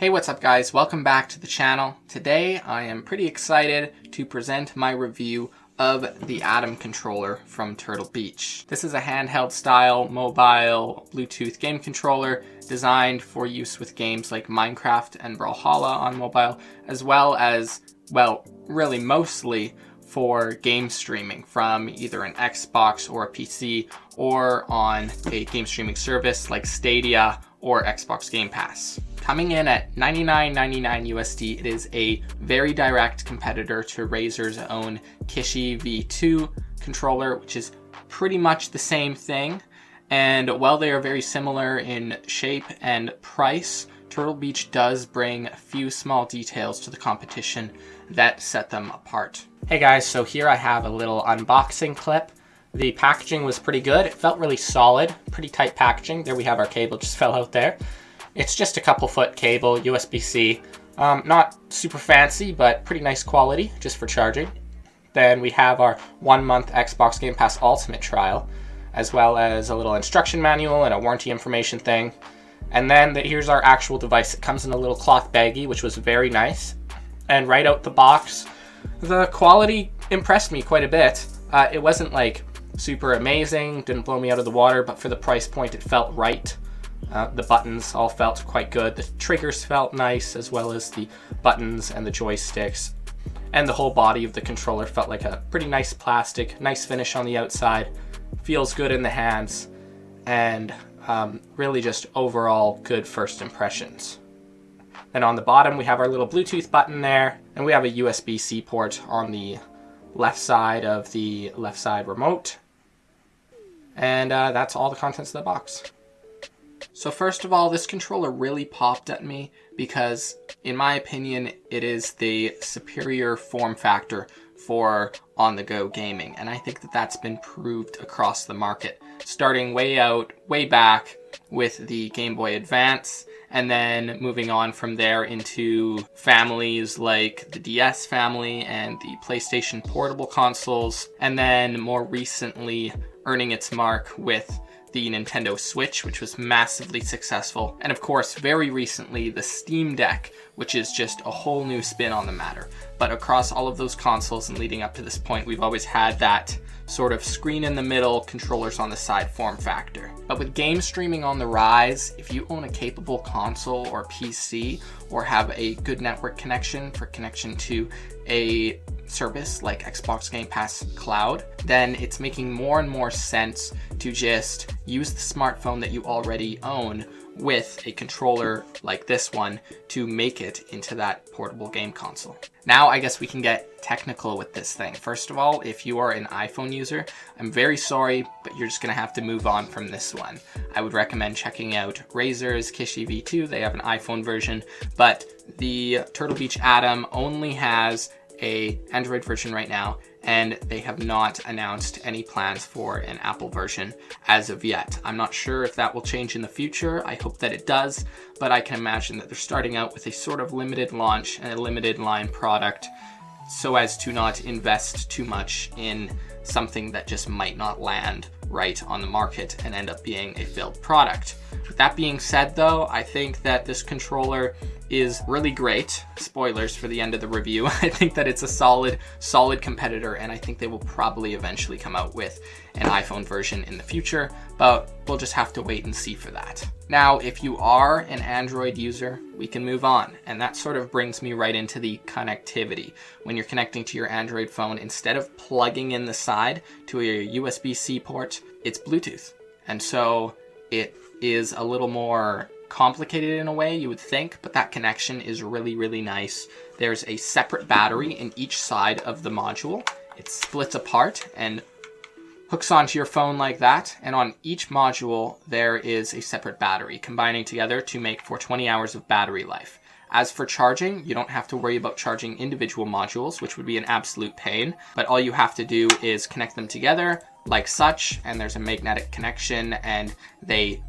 Hey, what's up guys? Welcome back to the channel. Today I am pretty excited to present my review of the Atom controller from Turtle Beach. This is a handheld style mobile Bluetooth game controller designed for use with games like Minecraft and Brawlhalla on mobile, as well as, well, really mostly for game streaming from either an Xbox or a PC or on a game streaming service like Stadia or Xbox Game Pass. Coming in at $99.99 USD, it is a very direct competitor to Razer's own Kishi V2 controller, which is pretty much the same thing. And while they are very similar in shape and price, Turtle Beach does bring a few small details to the competition that set them apart. Hey guys, so here I have a little unboxing clip. The packaging was pretty good. It felt really solid, pretty tight packaging. There we have our cable, just fell out there. It's just a couple foot cable, USB-C. Not super fancy, but pretty nice quality, just for charging. Then we have our 1 month Xbox Game Pass Ultimate trial, as well as a little instruction manual and a warranty information thing. And then here's our actual device. It comes in a little cloth baggie, which was very nice. And right out the box, the quality impressed me quite a bit. It wasn't like super amazing, didn't blow me out of the water, but for the price point it felt right. The buttons all felt quite good. The triggers felt nice, as well as the buttons and the joysticks. And the whole body of the controller felt like a pretty nice plastic, nice finish on the outside, feels good in the hands, and really just overall good first impressions. Then on the bottom we have our little Bluetooth button there, and we have a USB-C port on the left side of the left side remote. And that's all the contents of the box. So first of all, this controller really popped at me because, in my opinion, it is the superior form factor for on-the-go gaming. And I think that that's been proved across the market, starting way back with the Game Boy Advance, and then moving on from there into families like the DS family and the PlayStation Portable consoles, and then more recently earning its mark with the Nintendo Switch, which was massively successful, and of course very recently the Steam Deck, which is just a whole new spin on the matter. But across all of those consoles and leading up to this point, we've always had that sort of screen in the middle, controllers on the side form factor. But with game streaming on the rise, if you own a capable console or PC or have a good network connection for connection to a service like Xbox Game Pass Cloud, then it's making more and more sense to just use the smartphone that you already own with a controller like this one to make it into that portable game console. Now I guess we can get technical with this thing. First of all, if you are an iPhone user, I'm very sorry, but you're just gonna have to move on from this one. I would recommend checking out Razer's Kishi V2. They have an iPhone version, but the Turtle Beach Atom only has an Android version right now, and they have not announced any plans for an Apple version as of yet. I'm not sure if that will change in the future. I hope that it does, but I can imagine that they're starting out with a sort of limited launch and a limited line product so as to not invest too much in something that just might not land right on the market and end up being a failed product. With that being said though, I think that this controller is really great. Spoilers for the end of the review. I think that it's a solid competitor, and I think they will probably eventually come out with an iPhone version in the future, but we'll just have to wait and see for that. Now, if you are an Android user, we can move on, and that sort of brings me right into the connectivity. When you're connecting to your Android phone, instead of plugging in the side to a USB-C port, it's Bluetooth. And so it is a little more complicated in a way, you would think, but that connection is really nice. There's a separate battery in each side of the module. It splits apart and hooks onto your phone like that, and on each module there is a separate battery combining together to make for 20 hours of battery life. As for charging, you don't have to worry about charging individual modules, which would be an absolute pain, but all you have to do is connect them together like such, and there's a magnetic connection, and they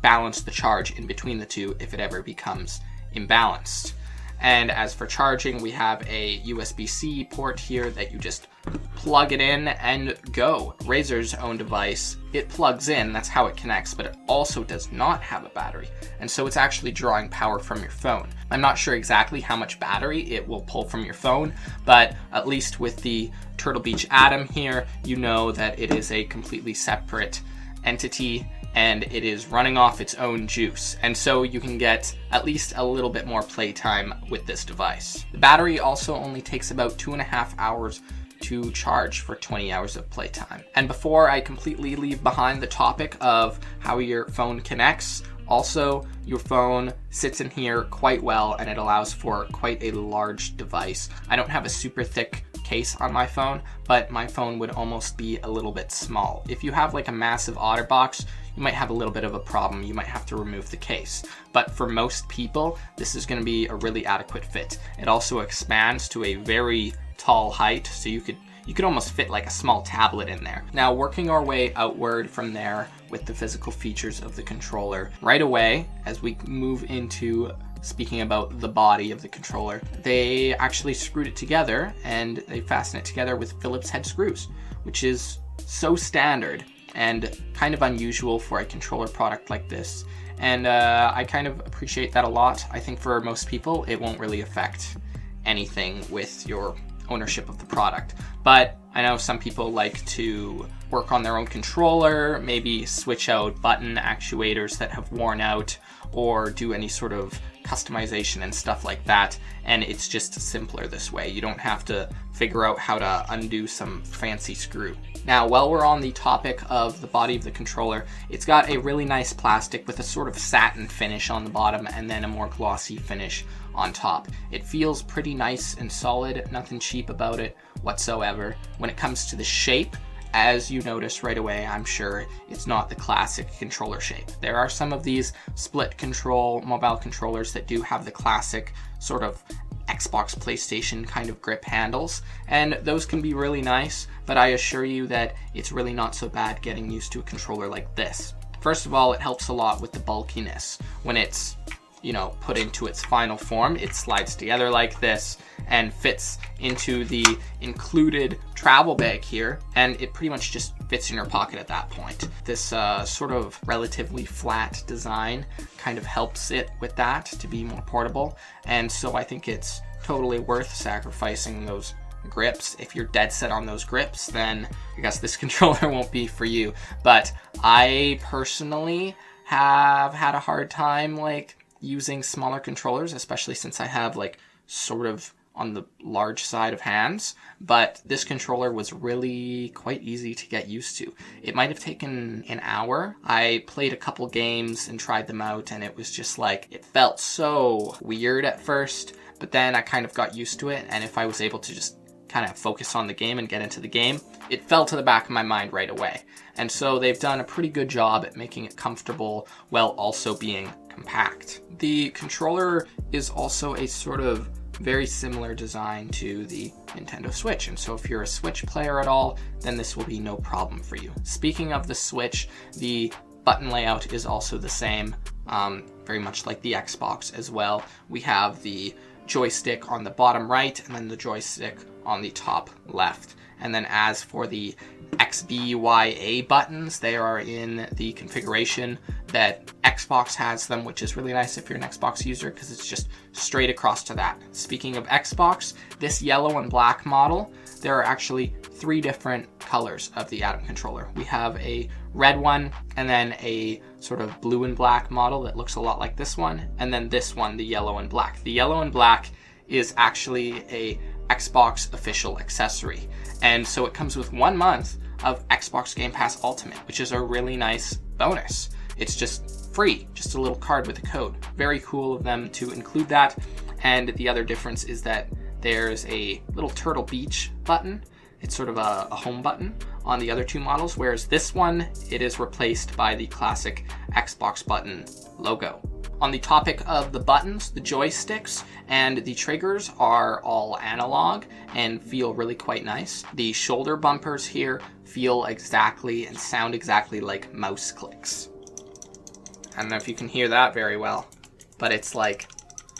balance the charge in between the two if it ever becomes imbalanced. And as for charging, we have a USB-C port here that you just plug it in and go. Razer's own device, it plugs in, that's how it connects, but it also does not have a battery. And so it's actually drawing power from your phone. I'm not sure exactly how much battery it will pull from your phone, but at least with the Turtle Beach Atom here, you know that it is a completely separate entity and it is running off its own juice. And so you can get at least a little bit more playtime with this device. The battery also only takes about 2.5 hours to charge for 20 hours of playtime. And before I completely leave behind the topic of how your phone connects, also your phone sits in here quite well and it allows for quite a large device. I don't have a super thick case on my phone, but my phone would almost be a little bit small. If you have like a massive OtterBox, you might have a little bit of a problem. You might have to remove the case. But for most people, this is going to be a really adequate fit. It also expands to a very tall height, so you could almost fit like a small tablet in there. Now, working our way outward from there with the physical features of the controller, right away, as we move into speaking about the body of the controller, they actually screwed it together and they fasten it together with Phillips head screws, which is so standard and kind of unusual for a controller product like this. And I kind of appreciate that a lot. I think for most people, it won't really affect anything with your ownership of the product. But I know some people like to work on their own controller, maybe switch out button actuators that have worn out, or do any sort of customization and stuff like that, and it's just simpler this way. You don't have to figure out how to undo some fancy screw. Now, while we're on the topic of the body of the controller, it's got a really nice plastic with a sort of satin finish on the bottom and then a more glossy finish on top. It feels pretty nice and solid, nothing cheap about it whatsoever. When it comes to the shape, as you notice right away, I'm sure it's not the classic controller shape. There are some of these split control mobile controllers that do have the classic sort of Xbox, PlayStation kind of grip handles, and those can be really nice, but I assure you that it's really not so bad getting used to a controller like this. First of all, it helps a lot with the bulkiness. When it's, you know, put into its final form, it slides together like this and fits into the included travel bag here, and it pretty much just fits in your pocket at that point. This sort of relatively flat design kind of helps it with that to be more portable, and so I think it's totally worth sacrificing those grips. If you're dead set on those grips, then I guess this controller won't be for you. But I personally have had a hard time like using smaller controllers, especially since I have like sort of on the large side of hands, but this controller was really quite easy to get used to. It might have taken an hour. I played a couple games and tried them out, and it was just like, it felt so weird at first, but then I kind of got used to it, and if I was able to just kind of focus on the game and get into the game, it fell to the back of my mind right away. And so they've done a pretty good job at making it comfortable while also being compact. The controller is also a sort of very similar design to the Nintendo Switch, and so if you're a Switch player at all, then this will be no problem for you. Speaking of the Switch, the button layout is also the same, very much like the Xbox as well. We have the joystick on the bottom right and then the joystick on the top left. And then as for the X, B, Y, A buttons, they are in the configuration that Xbox has them, which is really nice if you're an Xbox user because it's just straight across to that. Speaking of Xbox, this yellow and black model, there are actually 3 different colors of the Atom controller. We have a red one, and then a sort of blue and black model that looks a lot like this one, and then this one, the yellow and black. The yellow and black is actually a Xbox official accessory, and so it comes with 1 month of Xbox Game Pass Ultimate, which is a really nice bonus. It's just free, just a little card with a code. Very cool of them to include that. And the other difference is that there's a little Turtle Beach button. It's sort of a home button on the other 2 models, whereas this one, it is replaced by the classic Xbox button logo. On the topic of the buttons, the joysticks and the triggers are all analog and feel really quite nice. The shoulder bumpers here feel exactly and sound exactly like mouse clicks. I don't know if you can hear that very well, but it's like,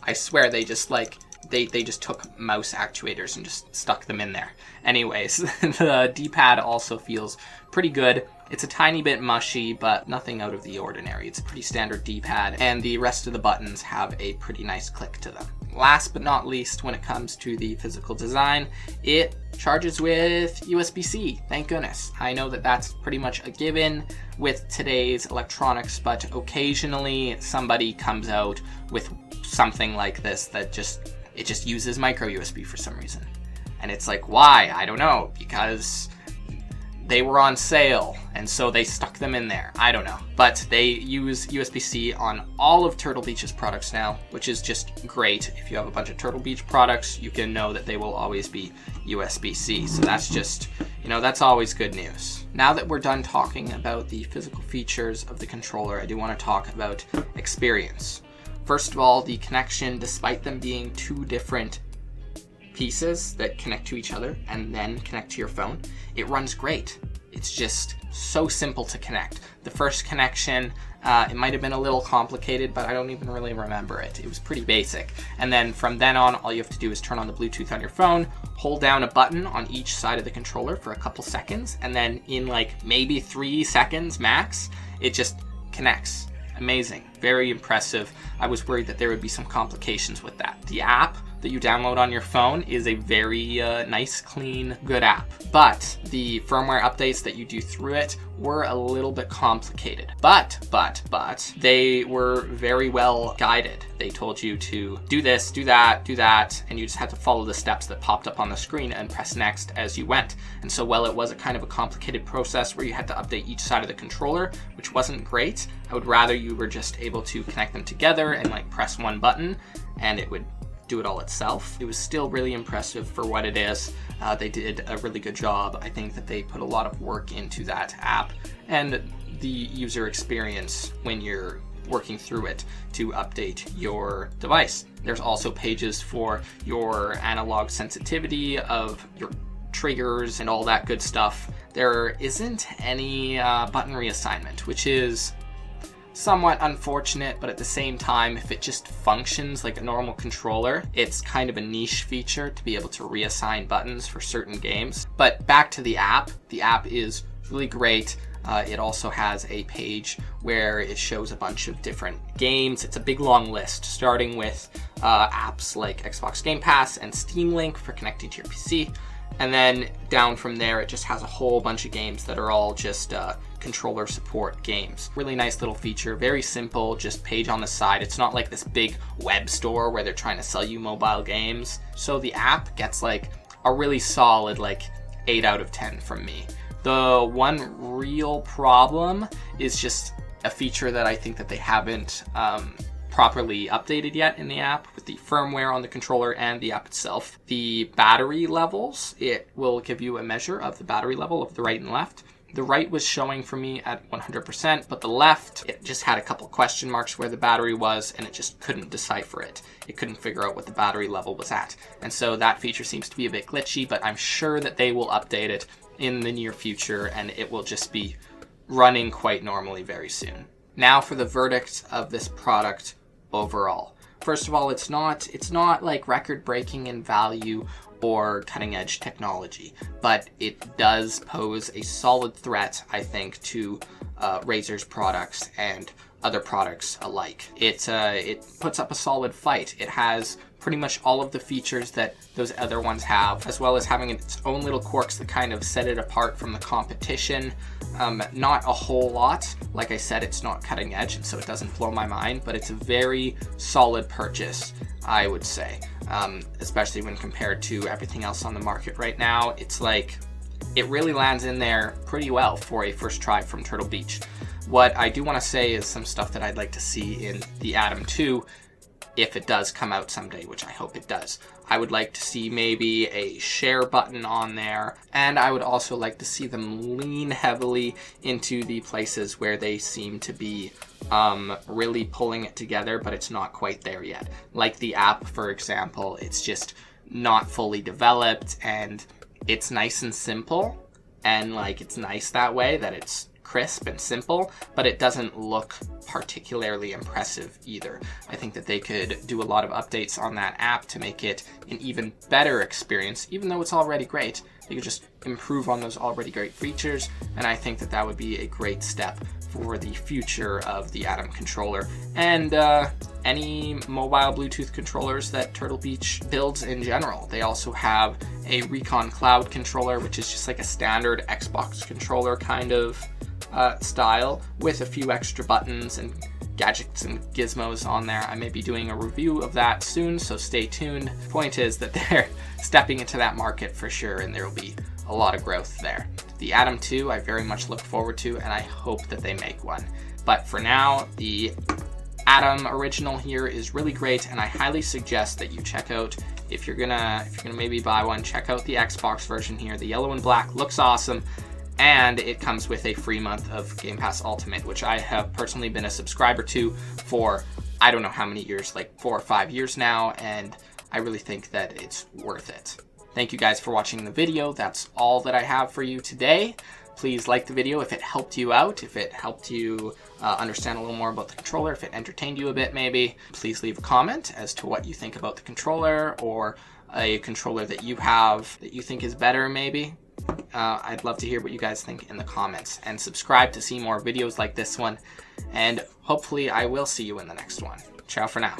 I swear they just like they just took mouse actuators and just stuck them in there. Anyways, the D-pad also feels pretty good. It's a tiny bit mushy, but nothing out of the ordinary. It's a pretty standard D-pad, and the rest of the buttons have a pretty nice click to them. Last but not least, when it comes to the physical design, it charges with USB-C, thank goodness. I know that that's pretty much a given with today's electronics, but occasionally somebody comes out with something like this that just uses micro USB for some reason. And it's like, why? I don't know, because they were on sale, and so they stuck them in there. I don't know. But they use USB-C on all of Turtle Beach's products now, which is just great. If you have a bunch of Turtle Beach products, you can know that they will always be USB-C. So that's just, that's always good news. Now that we're done talking about the physical features of the controller, I do want to talk about experience. First of all, the connection, despite them being two different pieces that connect to each other and then connect to your phone, it runs great. It's just so simple to connect. The first connection, it might have been a little complicated, but I don't even really remember it. It was pretty basic. And then from then on, all you have to do is turn on the Bluetooth on your phone, hold down a button on each side of the controller for a couple seconds, and then in like maybe 3 seconds max, it just connects. Amazing. Very impressive. I was worried that there would be some complications with that. The app that you download on your phone is a very nice, clean, good app. But the firmware updates that you do through it were a little bit complicated. But they were very well guided. They told you to do this, do that, and you just had to follow the steps that popped up on the screen and press next as you went. And so while it was a kind of a complicated process where you had to update each side of the controller, which wasn't great, I would rather you were just able to connect them together and like press one button and it would do it all itself. It was still really impressive for what it is. They did a really good job. I think that they put a lot of work into that app and the user experience when you're working through it to update your device. There's also pages for your analog sensitivity of your triggers and all that good stuff. There isn't any button reassignment, which is somewhat unfortunate, but at the same time, if it just functions like a normal controller, it's kind of a niche feature to be able to reassign buttons for certain games. But back to the app is really great. It also has a page where it shows a bunch of different games. It's a big long list, starting with apps like Xbox Game Pass and Steam Link for connecting to your PC. And then down from there, it just has a whole bunch of games that are all just controller support games. Really nice little feature, very simple, just page on the side. It's not like this big web store where they're trying to sell you mobile games. So the app gets like a really solid 8 out of 10 from me. The one real problem is just a feature that I think that they haven't properly updated yet in the app with the firmware on the controller and the app itself. The battery levels, it will give you a measure of the battery level of the right and left. The right was showing for me at 100%, but the left, it just had a couple question marks where the battery was and it just couldn't decipher it. It couldn't figure out what the battery level was at. And so that feature seems to be a bit glitchy, but I'm sure that they will update it in the near future and it will just be running quite normally very soon. Now for the verdict of this product overall. First of all, it's not like record-breaking in value or cutting-edge technology, but it does pose a solid threat, I think, to Razer's products and other products alike. It puts up a solid fight. It has pretty much all of the features that those other ones have, as well as having its own little quirks that kind of set it apart from the competition. Not a whole lot. Like I said, it's not cutting edge, and so it doesn't blow my mind, but it's a very solid purchase, I would say. Especially when compared to everything else on the market right now. It's like, it really lands in there pretty well for a first try from Turtle Beach. What I do want to say is some stuff that I'd like to see in the Atom 2, if it does come out someday, which I hope it does. I would like to see maybe a share button on there, and I would also like to see them lean heavily into the places where they seem to be really pulling it together, but it's not quite there yet. Like the app, for example, it's just not fully developed, and it's nice and simple, and it's nice that way, that it's crisp and simple, but it doesn't look particularly impressive either. I think that they could do a lot of updates on that app to make it an even better experience, even though it's already great. They could just improve on those already great features, and I think that that would be a great step for the future of the Atom controller and any mobile Bluetooth controllers that Turtle Beach builds in general. They also have a Recon Cloud controller, which is just like a standard Xbox controller kind of style with a few extra buttons and gadgets and gizmos on there. I may be doing a review of that soon, so stay tuned. Point is that they're stepping into that market for sure, and there will be a lot of growth there. The Atom 2 I very much look forward to, and I hope that they make one. But for now, the Atom original here is really great, and I highly suggest that you check out, if you're gonna maybe buy one, check out the Xbox version here. The yellow and black looks awesome, and it comes with a free month of Game Pass Ultimate, which I have personally been a subscriber to for I don't know how many years, like 4 or 5 years now, and I really think that it's worth it. Thank you guys for watching the video. That's all that I have for you today. Please like the video if it helped you out, if it helped you understand a little more about the controller, if it entertained you a bit maybe. Please leave a comment as to what you think about the controller, or a controller that you have that you think is better maybe. I'd love to hear what you guys think in the comments, and subscribe to see more videos like this one, and hopefully I will see you in the next one. Ciao for now.